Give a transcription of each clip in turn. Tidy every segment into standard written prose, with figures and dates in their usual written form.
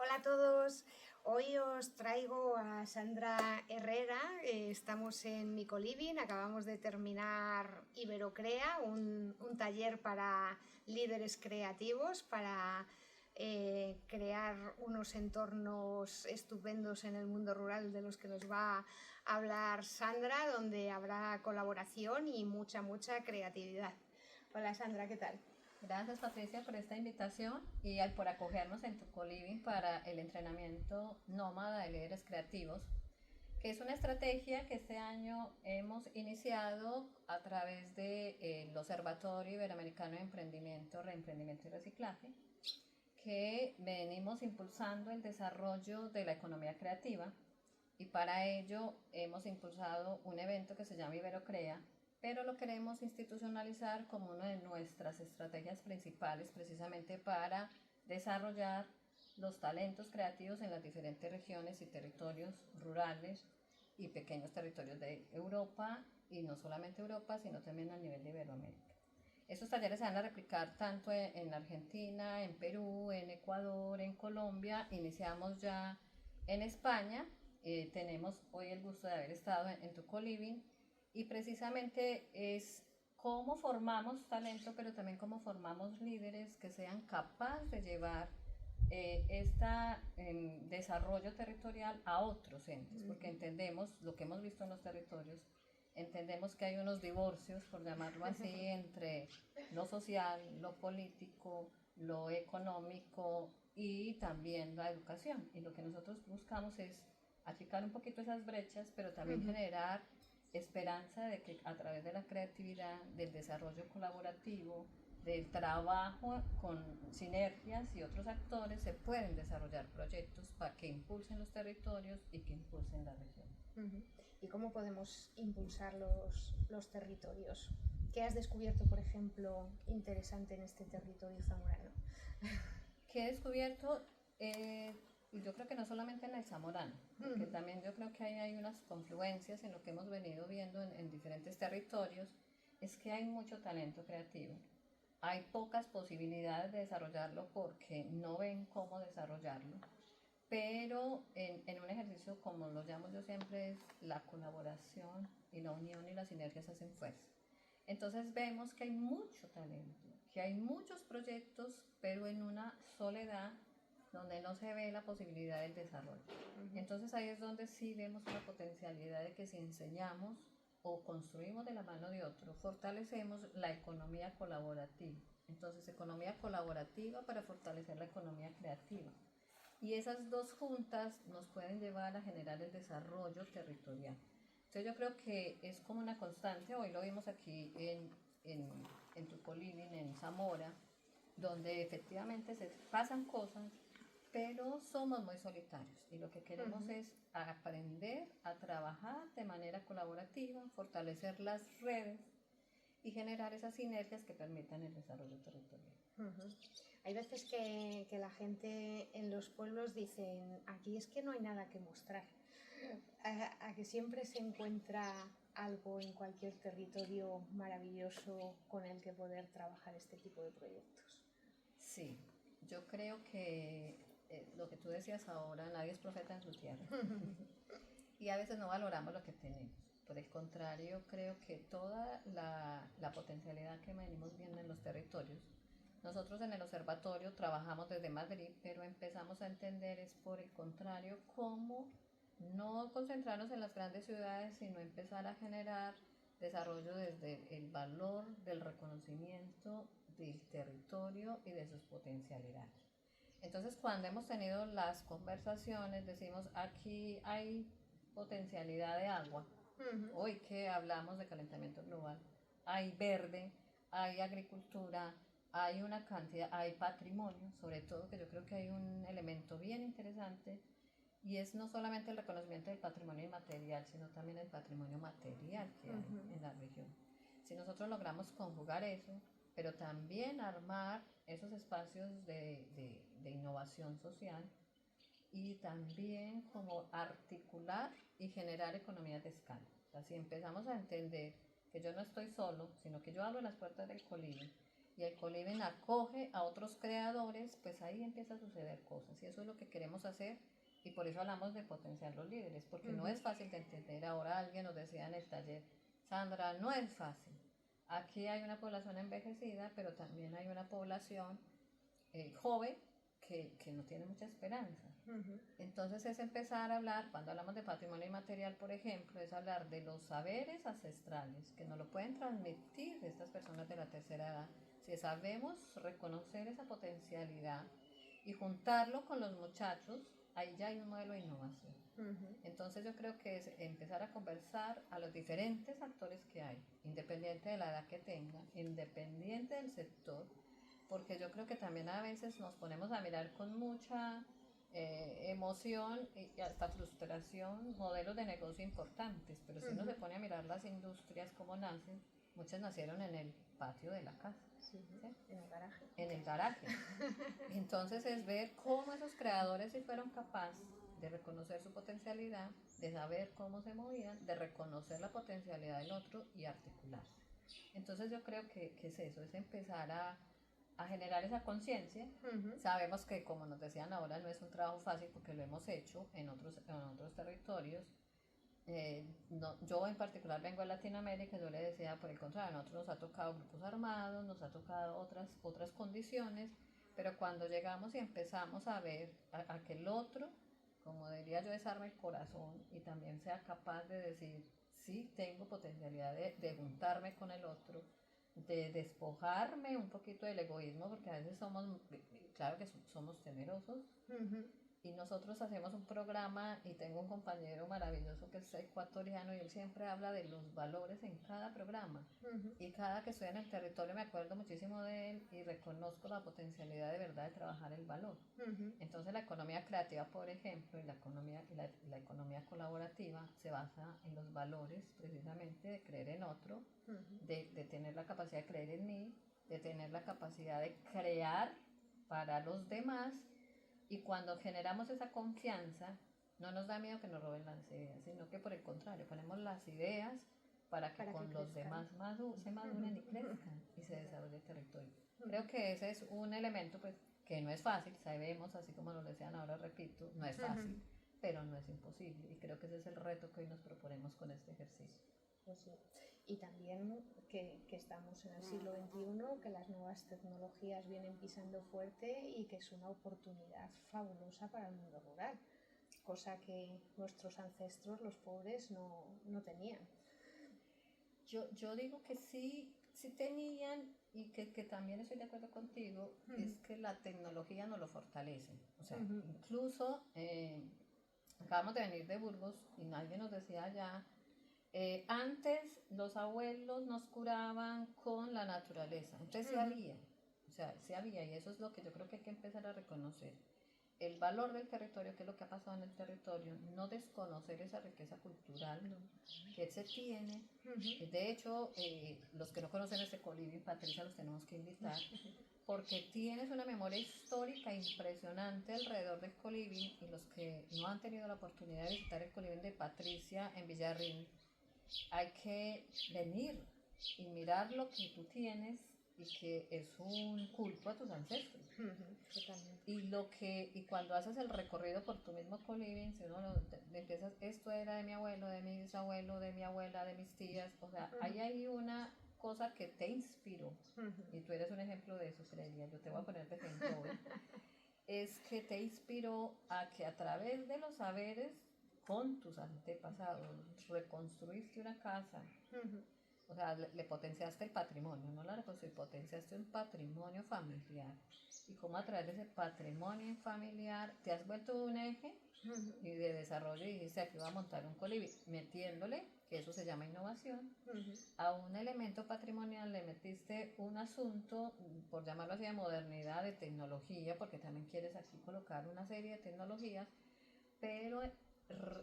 Hola a todos, hoy os traigo a Sandra Herrera, estamos en Micoliving, acabamos de terminar Iberocrea, un taller para líderes creativos, para crear unos entornos estupendos en el mundo rural de los que nos va a hablar Sandra, donde habrá colaboración y mucha creatividad. Hola Sandra, ¿qué tal? Gracias Patricia por esta invitación y por acogernos en tu coliving para el entrenamiento nómada de líderes creativos, que es una estrategia que este año hemos iniciado a través del Observatorio Iberoamericano de Emprendimiento, Reemprendimiento y Reciclaje, que venimos impulsando el desarrollo de la economía creativa y para ello hemos impulsado un evento que se llama Iberocrea, pero lo queremos institucionalizar como una de nuestras estrategias principales precisamente para desarrollar los talentos creativos en las diferentes regiones y territorios rurales y pequeños territorios de Europa, y no solamente Europa, sino también a nivel de Iberoamérica. Estos talleres se van a replicar tanto en Argentina, en Perú, en Ecuador, en Colombia. Iniciamos ya en España. Tenemos hoy el gusto de haber estado en tu coliving y precisamente es cómo formamos talento, pero también cómo formamos líderes que sean capaces de llevar este desarrollo territorial a otros entes, porque entendemos lo que hemos visto en los territorios, entendemos que hay unos divorcios, por llamarlo así, entre lo social, lo político, lo económico y también la educación. Y lo que nosotros buscamos es achicar un poquito esas brechas, pero también generar esperanza de que a través de la creatividad, del desarrollo colaborativo, del trabajo con sinergias y otros actores, se pueden desarrollar proyectos para que impulsen los territorios y que impulsen la región. ¿Y cómo podemos impulsar los territorios? ¿Qué has descubierto, por ejemplo, interesante en este territorio zamorano? ¿Qué he descubierto? Yo creo que no solamente en el zamorano, porque también yo creo que hay unas confluencias en lo que hemos venido viendo en diferentes territorios, es que hay mucho talento creativo. Hay pocas posibilidades de desarrollarlo porque no ven cómo desarrollarlo, pero en un ejercicio, como lo llamo yo siempre, es la colaboración y la unión y las sinergias hacen fuerza. Entonces vemos que hay mucho talento, que hay muchos proyectos, pero en una soledad donde no se ve la posibilidad del desarrollo. Entonces ahí es donde sí vemos una potencialidad de que si enseñamos o construimos de la mano de otro, fortalecemos la economía colaborativa. Entonces, economía colaborativa para fortalecer la economía creativa. Y esas dos juntas nos pueden llevar a generar el desarrollo territorial. Entonces yo creo que es como una constante, hoy lo vimos aquí en Tucoliving, en Zamora, donde efectivamente se pasan cosas, pero somos muy solitarios y lo que queremos es aprender a trabajar de manera colaborativa, fortalecer las redes y generar esas sinergias que permitan el desarrollo territorial. Hay veces que la gente en los pueblos dicen, aquí es que no hay nada que mostrar, a que siempre se encuentra algo en cualquier territorio maravilloso con el que poder trabajar este tipo de proyectos. Sí, yo creo que lo que tú decías ahora, nadie es profeta en su tierra. Y a veces no valoramos lo que tenemos. Por el contrario, creo que toda la potencialidad que venimos viendo en los territorios, nosotros en el observatorio trabajamos desde Madrid, pero empezamos a entender es por el contrario cómo no concentrarnos en las grandes ciudades, sino empezar a generar desarrollo desde el valor del reconocimiento del territorio y de sus potencialidades. Entonces, cuando hemos tenido las conversaciones, decimos, aquí hay potencialidad de agua. Hoy que hablamos de calentamiento global, hay verde, hay agricultura, hay una cantidad, hay patrimonio, sobre todo, que yo creo que hay un elemento bien interesante, y es no solamente el reconocimiento del patrimonio inmaterial, sino también el patrimonio material que hay en la región. Si nosotros logramos conjugar eso, pero también armar esos espacios de innovación social y también como articular y generar economías de escala. O sea, si empezamos a entender que yo no estoy solo, sino que yo abro las puertas del colibrí y el coliving acoge a otros creadores, pues ahí empieza a suceder cosas y eso es lo que queremos hacer y por eso hablamos de potenciar los líderes, porque no es fácil de entender. Ahora alguien nos decía en el taller, Sandra, no es fácil. Aquí hay una población envejecida, pero también hay una población joven que no tiene mucha esperanza. Entonces es empezar a hablar, cuando hablamos de patrimonio inmaterial, por ejemplo, es hablar de los saberes ancestrales que nos lo pueden transmitir estas personas de la tercera edad. Si sabemos reconocer esa potencialidad y juntarlo con los muchachos, ahí ya hay un modelo de innovación. Entonces yo creo que es empezar a conversar a los diferentes actores que hay, independiente de la edad que tengan, independiente del sector, porque yo creo que también a veces nos ponemos a mirar con mucha emoción y hasta frustración modelos de negocio importantes, pero si uno se pone a mirar las industrias como nacen, muchas nacieron en el patio de la casa. ¿Sí? En el garaje. En el garaje. Entonces es ver cómo esos creadores sí fueron capaces de reconocer su potencialidad, de saber cómo se movían, de reconocer la potencialidad del otro y articularse. Entonces yo creo que es eso, es empezar a generar esa conciencia. Sabemos que, como nos decían ahora, no es un trabajo fácil porque lo hemos hecho en otros territorios. Yo en particular vengo de Latinoamérica, yo le decía, por el contrario, a nosotros nos ha tocado grupos armados, nos ha tocado otras condiciones, pero cuando llegamos y empezamos a ver a que el otro, como diría yo, desarme el corazón y también sea capaz de decir, sí, tengo potencialidad de juntarme con el otro, de despojarme un poquito del egoísmo, porque a veces claro que somos temerosos, y nosotros hacemos un programa y tengo un compañero maravilloso que es ecuatoriano y él siempre habla de los valores en cada programa y cada que estoy en el territorio me acuerdo muchísimo de él y reconozco la potencialidad de verdad de trabajar el valor. Entonces la economía creativa, por ejemplo, y la economía colaborativa se basa en los valores precisamente de creer en otro, de tener la capacidad de creer en mí, de tener la capacidad de crear para los demás. Y cuando generamos esa confianza, no nos da miedo que nos roben las ideas, sino que por el contrario, ponemos las ideas para que con los demás se maduren y crezcan y se desarrolle el territorio. Creo que ese es un elemento pues, que no es fácil, sabemos, así como nos decían ahora, repito, no es fácil, pero no es imposible. Y creo que ese es el reto que hoy nos proponemos con este ejercicio. Pues sí. Y también que estamos en el siglo XXI, que las nuevas tecnologías vienen pisando fuerte y que es una oportunidad fabulosa para el mundo rural, cosa que nuestros ancestros, los pobres, no tenían. Yo digo que sí tenían y que también estoy de acuerdo contigo, es que la tecnología nos lo fortalece. O sea, incluso acabamos de venir de Burgos y alguien nos decía allá, antes los abuelos nos curaban con la naturaleza, entonces sí había, y eso es lo que yo creo que hay que empezar a reconocer. El valor del territorio, que es lo que ha pasado en el territorio, no desconocer esa riqueza cultural que se tiene. De hecho, los que no conocen este coliving, Patricia, los tenemos que invitar, porque tienes una memoria histórica impresionante alrededor del coliving, y los que no han tenido la oportunidad de visitar el coliving de Patricia en Villarrín, hay que venir y mirar lo que tú tienes y que es un culto a tus ancestros. Y cuando haces el recorrido por tu mismo coliving, si uno empiezas, esto era de mi abuelo, de mi bisabuelo, de mi abuela, de mis tías, o sea, ahí hay una cosa que te inspiró, y tú eres un ejemplo de eso, creería, yo te voy a poner de ejemplo hoy, es que te inspiró a que a través de los saberes con tus antepasados reconstruiste una casa. O sea, le potenciaste el patrimonio, no la reconstruiste, potenciaste un patrimonio familiar. Y como a través de ese patrimonio familiar te has vuelto un eje y de desarrollo, y dijiste, aquí voy a montar un colibrí, metiéndole, que eso se llama innovación, a un elemento patrimonial le metiste un asunto, por llamarlo así, de modernidad, de tecnología, porque también quieres aquí colocar una serie de tecnologías, pero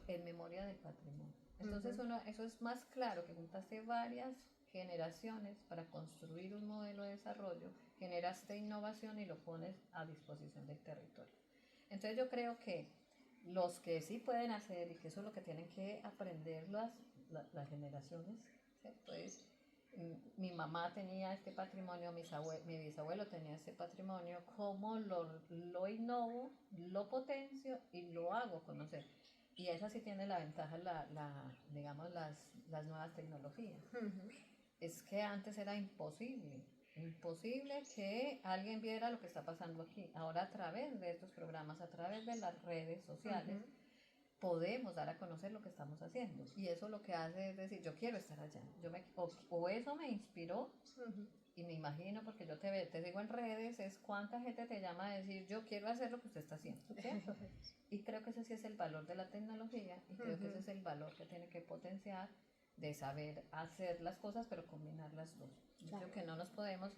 en memoria del patrimonio. Entonces eso es más claro, que juntaste varias generaciones para construir un modelo de desarrollo, generaste innovación y lo pones a disposición del territorio. Entonces yo creo que los que sí pueden hacer, y que eso es lo que tienen que aprender las generaciones, ¿cierto? Es mi mamá tenía este patrimonio, mi bisabuelo tenía este patrimonio, cómo lo innovo, lo potencio y lo hago conocer. Y esa sí tiene la ventaja, digamos, las nuevas tecnologías. Es que antes era imposible que alguien viera lo que está pasando aquí. Ahora a través de estos programas, a través de las redes sociales, podemos dar a conocer lo que estamos haciendo. Y eso lo que hace es decir, yo quiero estar allá. O eso me inspiró, y me imagino, porque yo te digo en redes, es cuánta gente te llama a decir, yo quiero hacer lo que usted está haciendo. ¿Cierto? Y creo que ese sí es el valor de la tecnología, y creo que ese es el valor que tiene que potenciar, de saber hacer las cosas, pero combinar las dos. Yo creo que no nos podemos...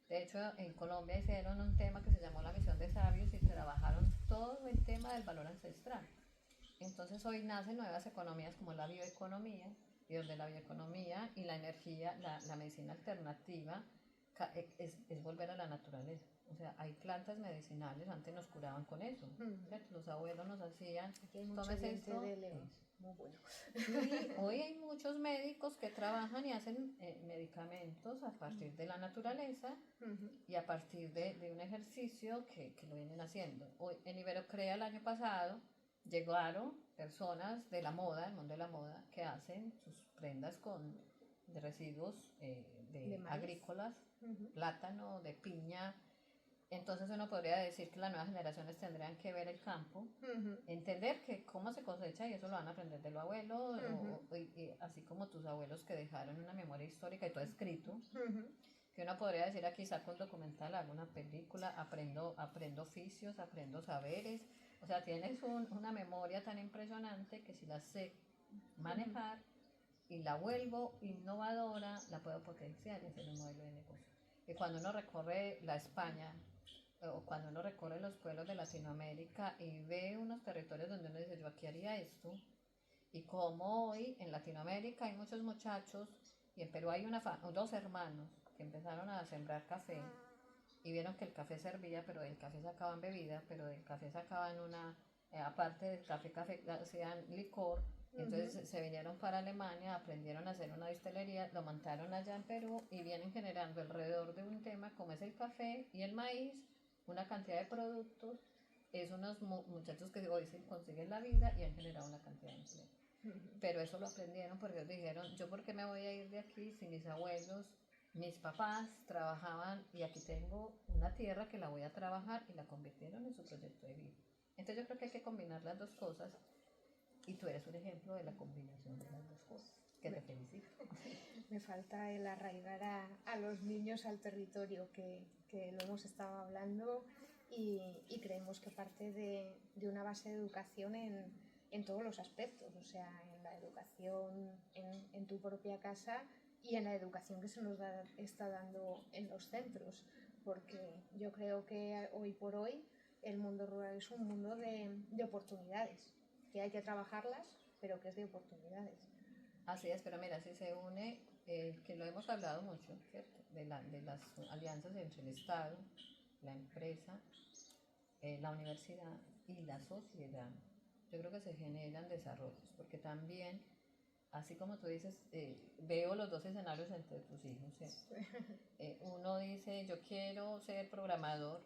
De hecho, en Colombia hicieron un tema que se llamó la misión de sabios y trabajaron todo el tema del valor ancestral. Entonces hoy nacen nuevas economías como la bioeconomía, y donde la bioeconomía y la energía, la medicina alternativa, es volver a la naturaleza. O sea, hay plantas medicinales, antes nos curaban con eso. Los abuelos nos hacían, aquí hay mucho diente de león, muy bueno. Y hoy hay muchos médicos que trabajan y hacen medicamentos a partir de la naturaleza y a partir de un ejercicio que lo vienen haciendo. Hoy en Iberocrea el año pasado llegaron personas de la moda, el mundo de la moda, que hacen sus prendas de residuos de agrícolas, plátano, de piña. Entonces uno podría decir que las nuevas generaciones tendrían que ver el campo, entender que cómo se cosecha, y eso lo van a aprender de los abuelos, y así como tus abuelos que dejaron una memoria histórica y todo escrito, que uno podría decir, aquí saco un documental, hago una película, aprendo oficios, aprendo saberes. O sea, tienes una memoria tan impresionante que si la sé manejar y la vuelvo innovadora, la puedo potenciar y hacer un modelo de negocio. Y cuando uno recorre la España, o cuando uno recorre los pueblos de Latinoamérica y ve unos territorios donde uno dice, yo aquí haría esto, y como hoy en Latinoamérica hay muchos muchachos, y en Perú hay dos hermanos que empezaron a sembrar café, y vieron que el café servía, pero del café sacaban bebida, pero del café sacaban aparte del café hacían licor. Entonces se vinieron para Alemania, aprendieron a hacer una distillería, lo montaron allá en Perú y vienen generando alrededor de un tema como es el café y el maíz, una cantidad de productos. Es unos muchachos que hoy se consiguen la vida y han generado una cantidad de empleo. Pero eso lo aprendieron porque ellos dijeron, yo por qué me voy a ir de aquí si mis abuelos, mis papás trabajaban y aquí tengo una tierra que la voy a trabajar, y la convirtieron en su proyecto de vida. Entonces yo creo que hay que combinar las dos cosas, y tú eres un ejemplo de la combinación de las dos cosas, que te felicito. Me falta el arraigar a los niños al territorio, que lo hemos estado hablando, y creemos que parte de una base de educación en todos los aspectos, o sea, en la educación en tu propia casa y en la educación que se nos está dando en los centros, porque yo creo que hoy por hoy el mundo rural es un mundo de oportunidades, que hay que trabajarlas, pero que es de oportunidades. Así es, pero mira, si se une, que lo hemos hablado mucho, ¿cierto? De las alianzas entre el Estado, la empresa, la universidad y la sociedad, yo creo que se generan desarrollos, porque también, así como tú dices, veo los dos escenarios entre tus hijos, ¿cierto? Uno dice, yo quiero ser programador,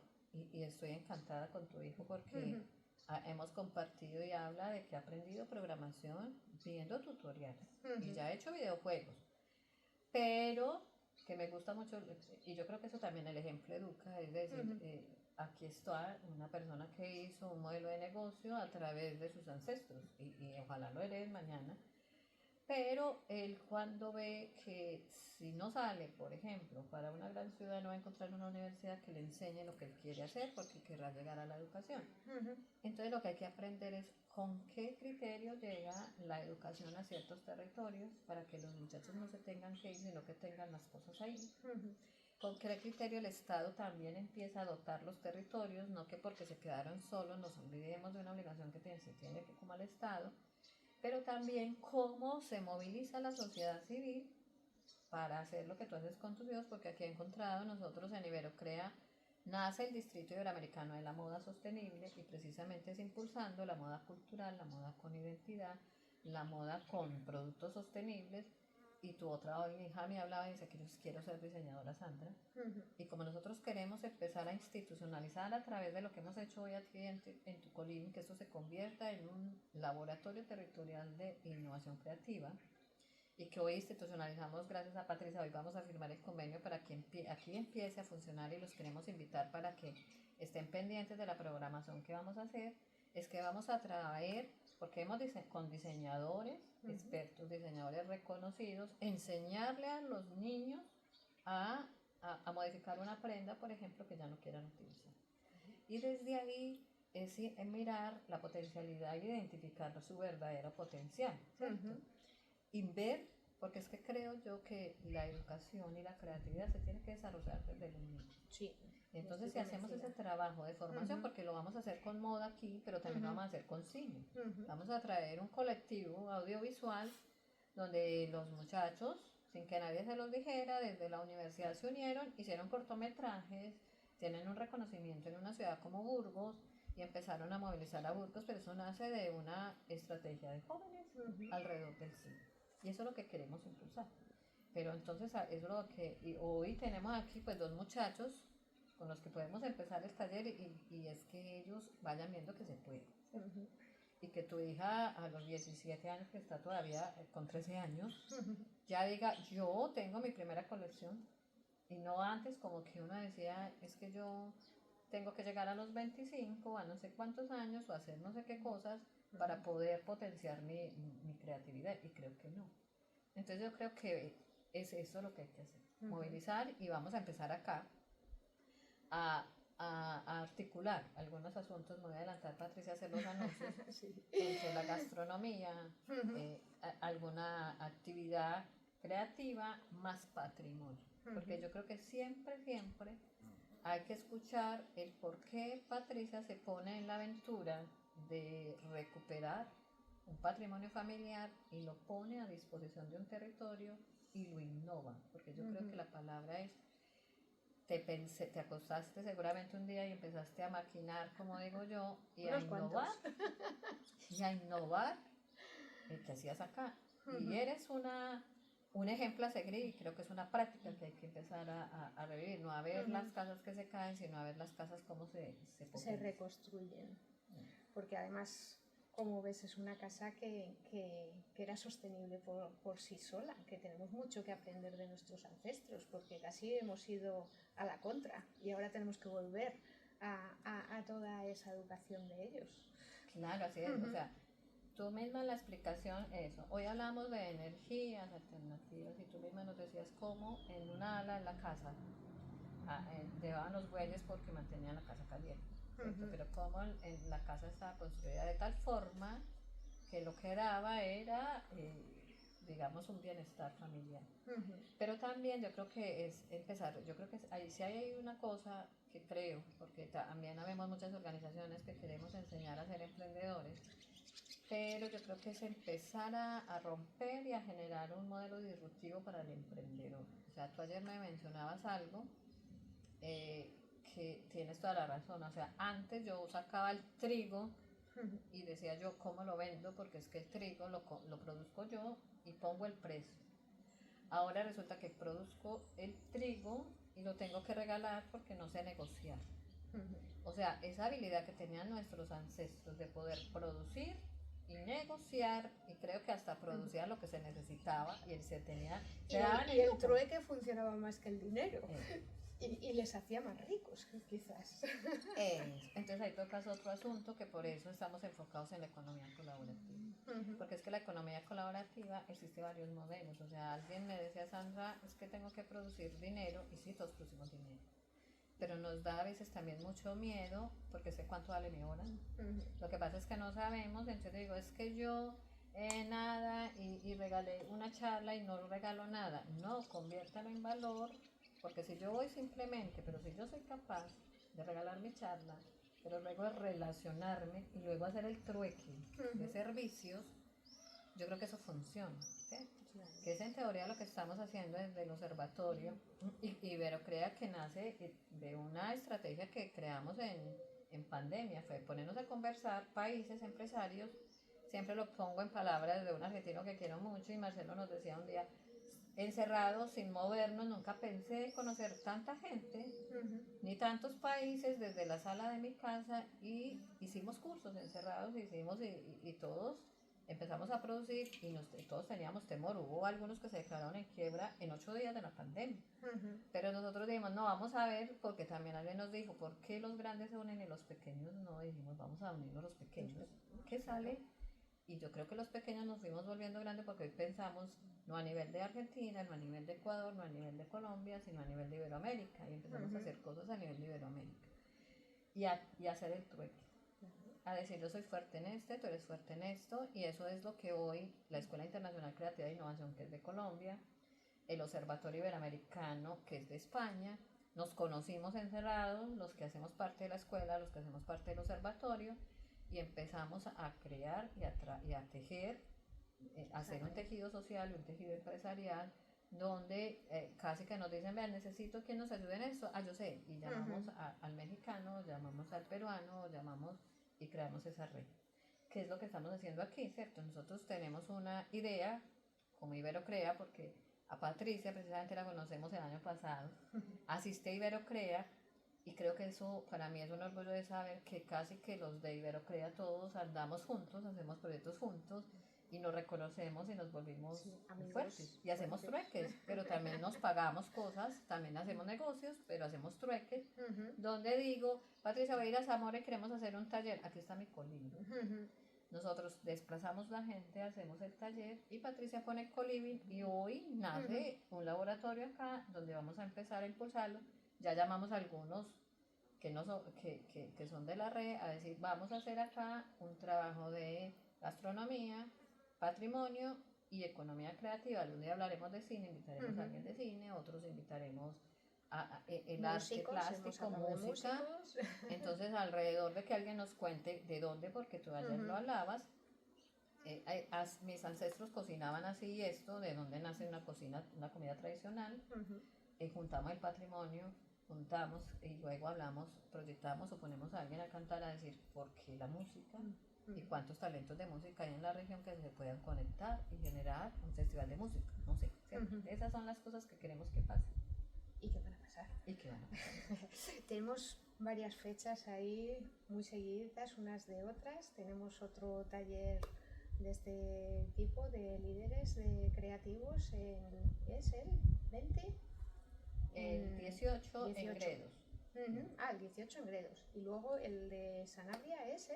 y estoy encantada con tu hijo porque hemos compartido, y habla de que ha aprendido programación viendo tutoriales y ya ha hecho videojuegos, pero que me gusta mucho, y yo creo que eso también el ejemplo educa, es decir, aquí está una persona que hizo un modelo de negocio a través de sus ancestros, y ojalá lo heredes mañana. Pero él, cuando ve que si no sale, por ejemplo, para una gran ciudad, no va a encontrar una universidad que le enseñe lo que él quiere hacer, porque querrá llegar a la educación. Entonces lo que hay que aprender es con qué criterio llega la educación a ciertos territorios, para que los muchachos no se tengan que ir, sino que tengan las cosas ahí. Con qué criterio el Estado también empieza a dotar los territorios, no que porque se quedaron solos nos olvidemos de una obligación que se tiene que como al Estado, pero también cómo se moviliza la sociedad civil para hacer lo que tú haces con tus hijos, porque aquí he encontrado nosotros en Iberocrea, nace el Distrito Iberoamericano de la Moda Sostenible, y precisamente es impulsando la moda cultural, la moda con identidad, la moda con productos sostenibles, Y tu otra hija me hablaba y dice que yo quiero ser diseñadora, Sandra. Y como nosotros queremos empezar a institucionalizar a través de lo que hemos hecho hoy aquí en tu coliving, que esto se convierta en un laboratorio territorial de innovación creativa, y que hoy institucionalizamos gracias a Patricia, hoy vamos a firmar el convenio para que aquí empiece a funcionar y los queremos invitar para que estén pendientes de la programación que vamos a hacer, es que vamos a traer, porque hemos con diseñadores, expertos, diseñadores reconocidos, enseñarle a los niños a modificar una prenda, por ejemplo, que ya no quieran utilizar. Y desde ahí es mirar la potencialidad y identificar su verdadero potencial, ¿cierto? Y ver, porque es que creo yo que la educación y la creatividad se tiene que desarrollar desde los niños. Sí. Entonces, si hacemos ese trabajo de formación, porque lo vamos a hacer con moda aquí, pero también lo vamos a hacer con cine. Vamos a traer un colectivo audiovisual donde los muchachos, sin que nadie se los dijera, desde la universidad se unieron, hicieron cortometrajes, tienen un reconocimiento en una ciudad como Burgos y empezaron a movilizar a Burgos, pero eso nace de una estrategia de jóvenes alrededor del cine. Y eso es lo que queremos impulsar. Pero entonces, eso es lo que hoy tenemos aquí, pues 2 muchachos con los que podemos empezar el taller y es que ellos vayan viendo que se puede. Y que tu hija a los 17 años, que está todavía con 13 años, ya diga, yo tengo mi primera colección. Y no antes como que uno decía, es que yo tengo que llegar a los 25, a no sé cuántos años, o hacer no sé qué cosas para poder potenciar mi creatividad. Y creo que no. Entonces yo creo que es eso lo que hay que hacer. Movilizar, y vamos a empezar acá a articular algunos asuntos. Me voy a adelantar, Patricia, a hacer los anuncios entre la gastronomía, alguna actividad creativa más patrimonio, porque yo creo que siempre hay que escuchar el por qué Patricia se pone en la aventura de recuperar un patrimonio familiar y lo pone a disposición de un territorio y lo innova, porque yo creo que la palabra es, te acostaste seguramente un día y empezaste a maquinar, como digo yo, y a innovar el que hacías acá. Y eres un ejemplo a seguir, y creo que es una práctica que hay que empezar a revivir, no a ver las casas que se caen, sino a ver las casas cómo se reconstruyen. Porque además, como ves, es una casa que era sostenible por sí sola, que tenemos mucho que aprender de nuestros ancestros, porque casi hemos ido a la contra y ahora tenemos que volver a toda esa educación de ellos. Claro, así es, o sea, tú misma en la explicación, eso, hoy hablamos de energías alternativas y tú misma nos decías cómo en una ala en la casa llevaban los bueyes porque mantenían la casa caliente. Pero como en la casa estaba construida de tal forma que lo que daba era, digamos, un bienestar familiar. Pero también yo creo que es empezar, yo creo que ahí sí hay una cosa que creo, porque también habemos muchas organizaciones que queremos enseñar a ser emprendedores, pero yo creo que es empezar a romper y a generar un modelo disruptivo para el emprendedor. O sea, tú ayer me mencionabas algo, que tienes toda la razón. O sea, antes yo sacaba el trigo y decía yo, ¿cómo lo vendo? Porque es que el trigo lo produzco yo y pongo el precio. Ahora resulta que produzco el trigo y lo tengo que regalar porque no sé negociar. O sea, esa habilidad que tenían nuestros ancestros de poder producir y negociar, y creo que hasta producía lo que se necesitaba y se tenía. Y el trueque funcionaba más que el dinero. Y les hacía más ricos, quizás. Entonces ahí tocas otro asunto, que por eso estamos enfocados en la economía colaborativa. Porque es que la economía colaborativa existe varios modelos. O sea, alguien me decía, Sandra, es que tengo que producir dinero, y sí, todos producimos dinero. Pero nos da a veces también mucho miedo, porque sé cuánto vale mi hora. Lo que pasa es que no sabemos, entonces digo, es que yo nada, y regalé una charla y no regalo nada. No, conviértalo en valor. Porque si yo voy simplemente, pero si yo soy capaz de regalar mi charla, pero luego de relacionarme y luego hacer el trueque de servicios, yo creo que eso funciona, ¿sí? Claro. Que es en teoría lo que estamos haciendo desde el observatorio y Iberocrea, que nace de una estrategia que creamos en pandemia, fue ponernos a conversar países, empresarios. Siempre lo pongo en palabras de un argentino que quiero mucho, y Marcelo nos decía un día, encerrados, sin movernos, nunca pensé conocer tanta gente, ni tantos países desde la sala de mi casa y hicimos cursos encerrados, y todos empezamos a producir y todos teníamos temor. Hubo algunos que se declararon en quiebra en 8 días de la pandemia, pero nosotros dijimos, no, vamos a ver, porque también alguien nos dijo, ¿por qué los grandes se unen y los pequeños no? Dijimos, vamos a unirnos los pequeños. ¿Qué sale? Y yo creo que los pequeños nos fuimos volviendo grandes porque hoy pensamos no a nivel de Argentina, no a nivel de Ecuador, no a nivel de Colombia, sino a nivel de Iberoamérica. Y empezamos a hacer cosas a nivel de Iberoamérica. Y a hacer el trueque. A decir, yo soy fuerte en tú eres fuerte en esto. Y eso es lo que hoy la Escuela Internacional Creativa e Innovación, que es de Colombia, el Observatorio Iberoamericano, que es de España, nos conocimos encerrados, los que hacemos parte de la escuela, los que hacemos parte del observatorio, y empezamos a crear y a tejer, hacer un tejido social y un tejido empresarial, donde casi que nos dicen, vean, necesito que nos ayuden en esto, yo sé, y llamamos al mexicano, llamamos al peruano, llamamos y creamos esa red. ¿Qué es lo que estamos haciendo aquí, cierto? Nosotros tenemos una idea, como Iberocrea, porque a Patricia precisamente la conocemos el año pasado, asiste a Iberocrea, y creo que eso para mí es un orgullo de saber que casi que los de Iberocrea todos andamos juntos, hacemos proyectos juntos y nos reconocemos y nos volvimos muy fuertes. Y hacemos trueques, pero también nos pagamos cosas, también hacemos negocios, pero hacemos trueques. Donde digo, Patricia, va a ir a Zamora y queremos hacer un taller, aquí está mi colibrí. Nosotros desplazamos la gente, hacemos el taller y Patricia pone el colibrí y hoy nace un laboratorio acá donde vamos a empezar a impulsarlo. Ya llamamos a algunos que, no so, que son de la red a decir, vamos a hacer acá un trabajo de gastronomía, patrimonio y economía creativa. Un día hablaremos de cine, invitaremos a alguien de cine, otros invitaremos a el músicos, arte plástico, música. Entonces, alrededor de que alguien nos cuente de dónde, porque tú ayer lo hablabas, mis ancestros cocinaban así y esto, de dónde nace una comida tradicional. Juntamos el patrimonio, juntamos y luego hablamos, proyectamos o ponemos a alguien a cantar, a decir por qué la música y cuántos talentos de música hay en la región que se puedan conectar y generar un festival de música. No sé, esas son las cosas que queremos que pasen. ¿Y qué van a pasar? ¿Y qué van a pasar? Tenemos varias fechas ahí muy seguidas unas de otras. Tenemos otro taller de este tipo de líderes de creativos ¿es el 20? El 18 en Gredos. El 18 en Gredos. Y luego el de Sanabria es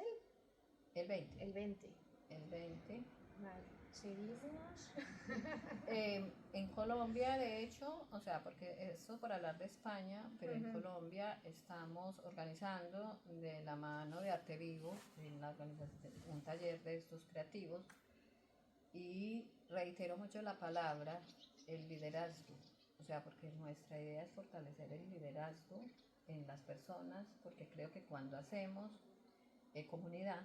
el 20. El 20. El 20. Vale, seguimos. En Colombia, de hecho, o sea, porque eso por hablar de España, pero en Colombia estamos organizando de la mano de Arte Vivo, en la organización, un taller de estos creativos, y reitero mucho la palabra, el liderazgo. O sea, porque nuestra idea es fortalecer el liderazgo en las personas, porque creo que cuando hacemos comunidad,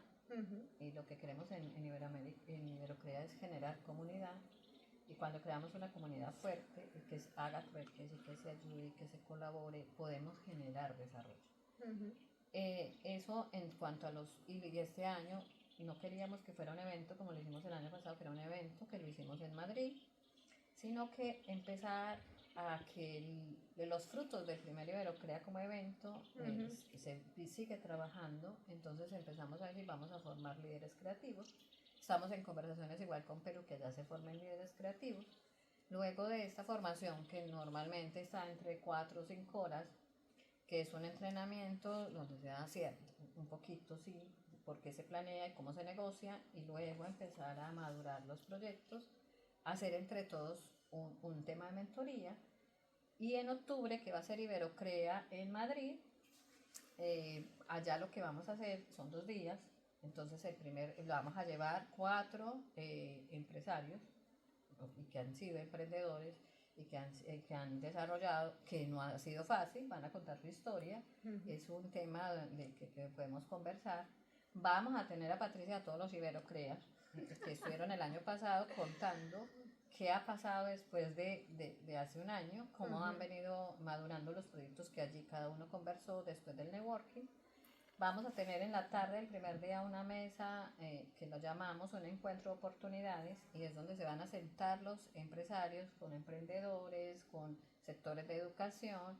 y lo que queremos en Iberocrea es generar comunidad, y cuando creamos una comunidad fuerte, y que haga trueques, y que se ayude, y que se colabore, podemos generar desarrollo. Eso en cuanto a y este año, no queríamos que fuera un evento como lo hicimos el año pasado, que era un evento que lo hicimos en Madrid, sino que empezar a que los frutos del primer Iberocrea como evento se sigue trabajando. Entonces empezamos a decir, vamos a formar líderes creativos. Estamos en conversaciones igual con Perú, que ya se formen líderes creativos. Luego de esta formación, que normalmente está entre 4 o 5 horas, que es un entrenamiento donde se da un poquito, sí, por qué se planea y cómo se negocia, y luego empezar a madurar los proyectos, hacer entre todos un tema de mentoría. Y en octubre, que va a ser Iberocrea en Madrid, allá lo que vamos a hacer son 2 días. Entonces lo vamos a llevar 4 empresarios y que han sido emprendedores y que han desarrollado, que no ha sido fácil, van a contar su historia. Es un tema del que podemos conversar. Vamos a tener a Patricia, a todos los Iberocreas que estuvieron el año pasado contando qué ha pasado después de hace un año, cómo han venido madurando los proyectos que allí cada uno conversó después del networking. Vamos a tener en la tarde del primer día una mesa que lo llamamos un encuentro de oportunidades y es donde se van a sentar los empresarios con emprendedores, con sectores de educación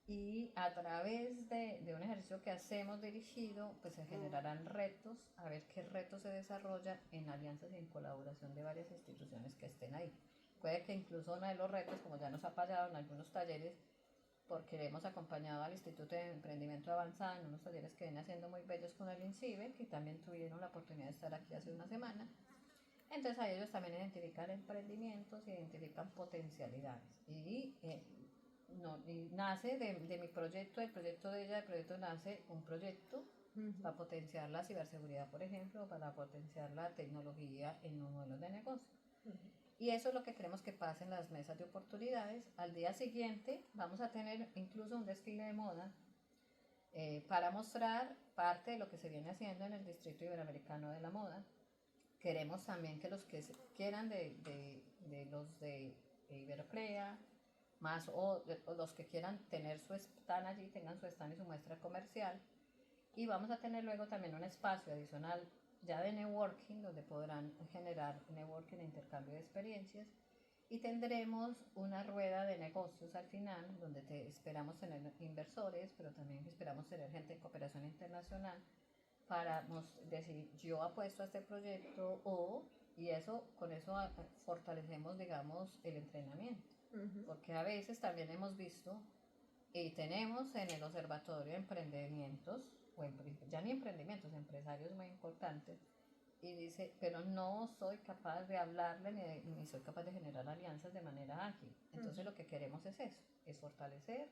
y a través de un ejercicio que hacemos dirigido, pues se generarán retos, a ver qué retos se desarrollan en alianzas y en colaboración de varias instituciones que estén ahí. Puede que incluso uno de los retos, como ya nos ha pasado en algunos talleres, porque hemos acompañado al Instituto de Emprendimiento Avanzado en unos talleres que vienen haciendo muy bellos con el INCIBE, que también tuvieron la oportunidad de estar aquí hace una semana. Entonces a ellos también identifican emprendimientos, identifican potencialidades y nace de mi proyecto, del proyecto de ella, del proyecto nace un proyecto para potenciar la ciberseguridad, por ejemplo, para potenciar la tecnología en los modelos de negocio. Y eso es lo que queremos que pase en las mesas de oportunidades. Al día siguiente vamos a tener incluso un desfile de moda para mostrar parte de lo que se viene haciendo en el Distrito Iberoamericano de la Moda. Queremos también que los que quieran de los de Iberocrea, más o los que quieran tener su stand allí, tengan su stand y su muestra comercial. Y vamos a tener luego también un espacio adicional ya de networking, donde podrán generar networking e intercambio de experiencias. Y tendremos una rueda de negocios al final, donde esperamos tener inversores, pero también esperamos tener gente de cooperación internacional para decir, yo apuesto a este proyecto y eso, con eso fortalecemos, digamos, el entrenamiento. Porque a veces también hemos visto y tenemos en el observatorio emprendimientos, ya ni emprendimientos, empresarios muy importantes, y dice, pero no soy capaz de hablarle ni soy capaz de generar alianzas de manera ágil. Entonces lo que queremos es eso, es fortalecer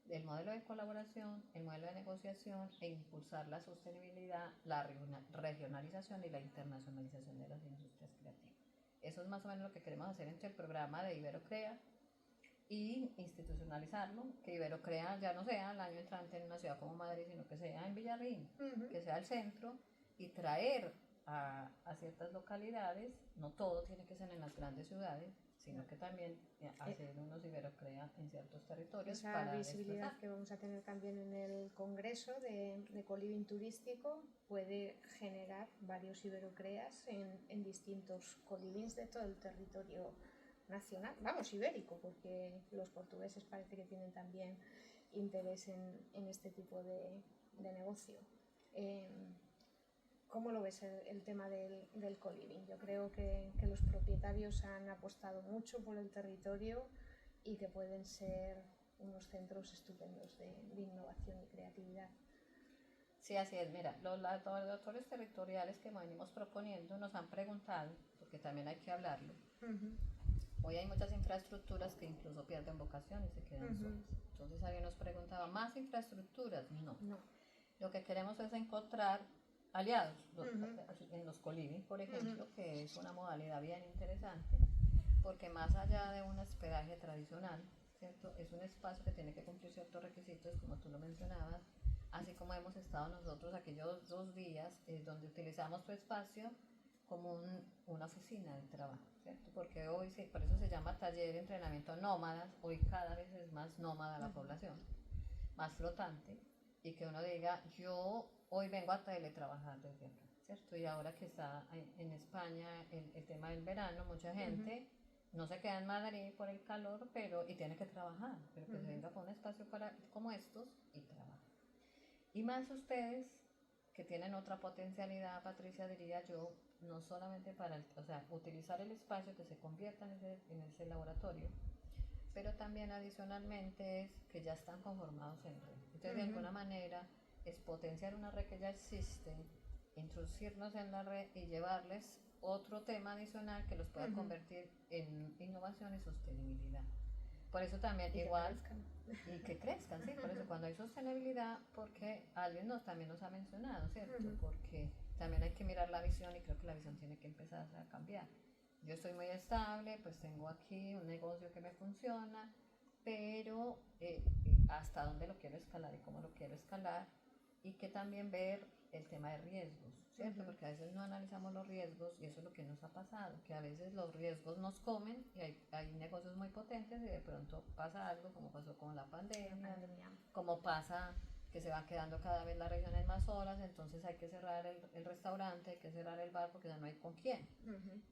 el modelo de colaboración, el modelo de negociación e impulsar la sostenibilidad, la regionalización y la internacionalización de las industrias creativas. Eso es más o menos lo que queremos hacer entre el programa de Iberocrea y institucionalizarlo, que Iberocrea ya no sea el año entrante en una ciudad como Madrid, sino que sea en Villarrín, que sea el centro, y traer a ciertas localidades, no todo tiene que ser en las grandes ciudades, sino que también hacer unos Iberocrea en ciertos territorios. Esa para visibilidad desplazar. que vamos a tener también en el Congreso de Coliving Turístico puede generar varios Iberocreas en distintos colivings de todo el territorio nacional, vamos, ibérico, porque los portugueses parece que tienen también interés en este tipo de negocio. ¿Cómo lo ves el tema del coliving? Yo creo que los propietarios han apostado mucho por el territorio y que pueden ser unos centros estupendos de innovación y creatividad. Sí, así es. Mira, los laboratorios territoriales que venimos proponiendo nos han preguntado, porque también hay que hablarlo. Hoy hay muchas infraestructuras que incluso pierden vocación y se quedan solas. Entonces alguien nos preguntaba, ¿más infraestructuras? No. Lo que queremos es encontrar aliados en los coliving, por ejemplo, que es una modalidad bien interesante, porque más allá de un hospedaje tradicional, ¿cierto? Es un espacio que tiene que cumplir ciertos requisitos, como tú lo mencionabas, así como hemos estado nosotros aquellos 2 días donde utilizamos tu espacio como una oficina de trabajo, ¿cierto? Porque hoy, por eso se llama taller de entrenamiento nómadas, hoy cada vez es más nómada la población, más flotante, y que uno diga, yo hoy vengo a teletrabajar desde acá, ¿cierto? Y ahora que está en España el tema del verano, mucha gente no se queda en Madrid por el calor, y tiene que trabajar, pero que se venga por un espacio como estos y trabaja. Y más ustedes que tienen otra potencialidad, Patricia, diría yo, no solamente para utilizar el espacio que se convierta en ese laboratorio, pero también adicionalmente es que ya están conformados en red. Entonces, de alguna manera, es potenciar una red que ya existe, introducirnos en la red y llevarles otro tema adicional que los pueda convertir en innovación y sostenibilidad. Por eso también y que crezcan, sí, por eso cuando hay sostenibilidad, porque alguien también nos ha mencionado, ¿cierto? Porque también hay que mirar la visión y creo que la visión tiene que empezar a cambiar. Yo estoy muy estable, pues tengo aquí un negocio que me funciona, pero hasta dónde lo quiero escalar y cómo lo quiero escalar, y que también ver el tema de riesgos, ¿cierto? Porque a veces no analizamos los riesgos y eso es lo que nos ha pasado, que a veces los riesgos nos comen y hay negocios muy potentes y de pronto pasa algo como pasó con la pandemia, como pasa que se van quedando cada vez las regiones más solas, entonces hay que cerrar el restaurante, hay que cerrar el bar porque ya no hay con quién.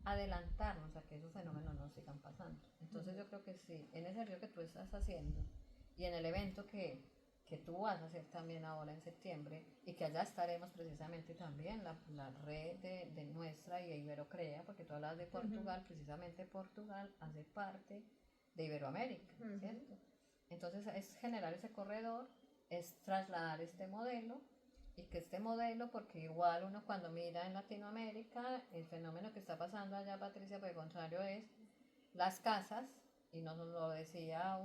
Adelantarnos a que esos fenómenos no sigan pasando. Entonces yo creo que sí, en ese río que tú estás haciendo y en el evento que tú vas a hacer también ahora en septiembre y que allá estaremos precisamente también, la red de nuestra y de Iberocrea, porque tú hablas de Portugal, precisamente Portugal hace parte de Iberoamérica, ¿cierto? Entonces es generar ese corredor, es trasladar este modelo y que este modelo, porque igual uno cuando mira en Latinoamérica, el fenómeno que está pasando allá, Patricia, por el contrario, es las casas, y nos lo decía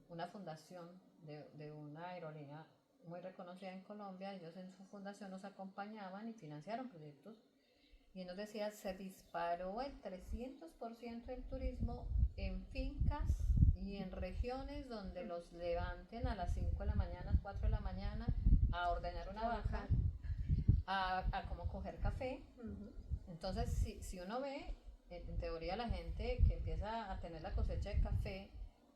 una fundación de una aerolínea muy reconocida en Colombia, ellos en su fundación nos acompañaban y financiaron proyectos, y nos decía, se disparó el 300% del turismo en fincas y en regiones donde los levanten a las 5 de la mañana, 4 de la mañana, a ordenar una vaca, a cómo coger café. Entonces, si uno ve, en teoría la gente que empieza a tener la cosecha de café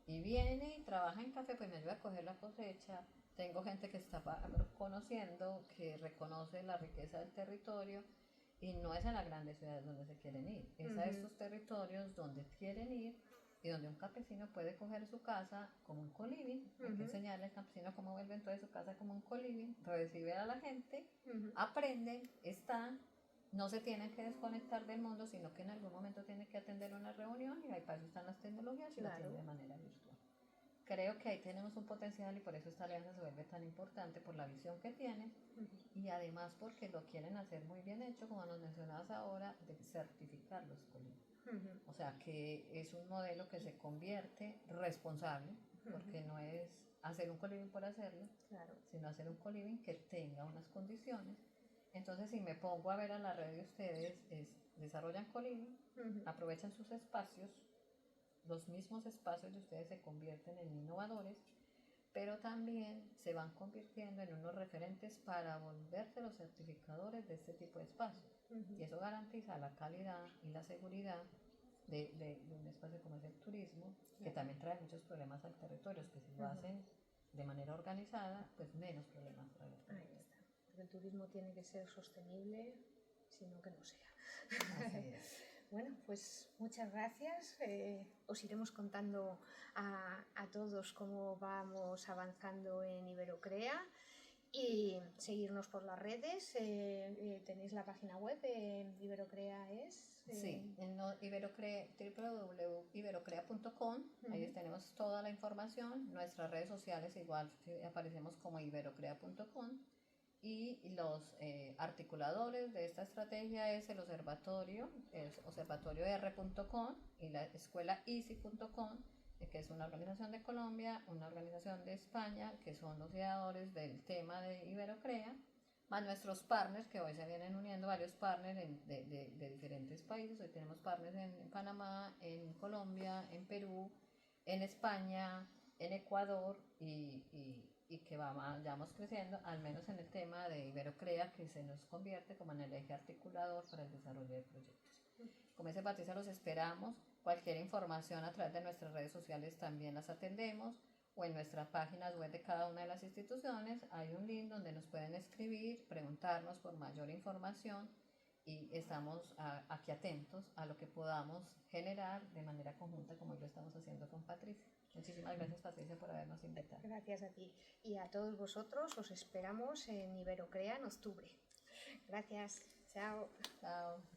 y viene y trabaja en café, pues me ayuda a coger la cosecha. Tengo gente que está conociendo, que reconoce la riqueza del territorio, y no es en las grandes ciudades donde se quieren ir, es a estos territorios donde quieren ir y donde un campesino puede coger su casa como un coliving, hay que enseñarle al campesino cómo vuelve entonces su casa como un coliving, recibe a la gente, aprenden, están, no se tienen que desconectar del mundo, sino que en algún momento tienen que atender una reunión y ahí para eso están las tecnologías y la atienden de manera virtual. Creo que ahí tenemos un potencial y por eso esta alianza se vuelve tan importante por la visión que tienen y además porque lo quieren hacer muy bien hecho, como nos mencionabas ahora, de certificar los coliving. O sea, que es un modelo que se convierte responsable, porque no es hacer un coliving por hacerlo, sino hacer un coliving que tenga unas condiciones. Entonces, si me pongo a ver a la red de ustedes, desarrollan coliving, aprovechan sus espacios, los mismos espacios de ustedes se convierten en innovadores, pero también se van convirtiendo en unos referentes para volverse los certificadores de este tipo de espacios. Y eso garantiza la calidad y la seguridad de un espacio como es el turismo, que también trae muchos problemas al territorio, que si lo hacen de manera organizada, pues menos problemas trae al territorio. Ahí está. Porque el turismo tiene que ser sostenible, sino que no sea. Así es. Bueno, pues muchas gracias. Os iremos contando a todos cómo vamos avanzando en Iberocrea y seguirnos por las redes. Tenéis la página web, Iberocrea es... Sí, en www.iberocrea.com, ahí tenemos toda la información. Nuestras redes sociales igual aparecemos como iberocrea.com. Y los articuladores de esta estrategia es el observatorio, observatorior.com y la escuela easy.com, que es una organización de Colombia, una organización de España, que son los ideadores del tema de Iberocrea, más nuestros partners, que hoy se vienen uniendo varios partners de diferentes países. Hoy tenemos partners en Panamá, en Colombia, en Perú, en España, en Ecuador y que vamos creciendo, al menos en el tema de Iberocrea, que se nos convierte como en el eje articulador para el desarrollo de proyectos. Como dice Patricia, los esperamos. Cualquier información a través de nuestras redes sociales también las atendemos, o en nuestras páginas web de cada una de las instituciones hay un link donde nos pueden escribir, preguntarnos por mayor información, y estamos aquí atentos a lo que podamos generar de manera conjunta, como lo estamos haciendo con Patricia. Muchísimas gracias, Patricia, por habernos invitado. Gracias a ti. Y a todos vosotros os esperamos en Iberocrea en octubre. Gracias. Chao. Chao.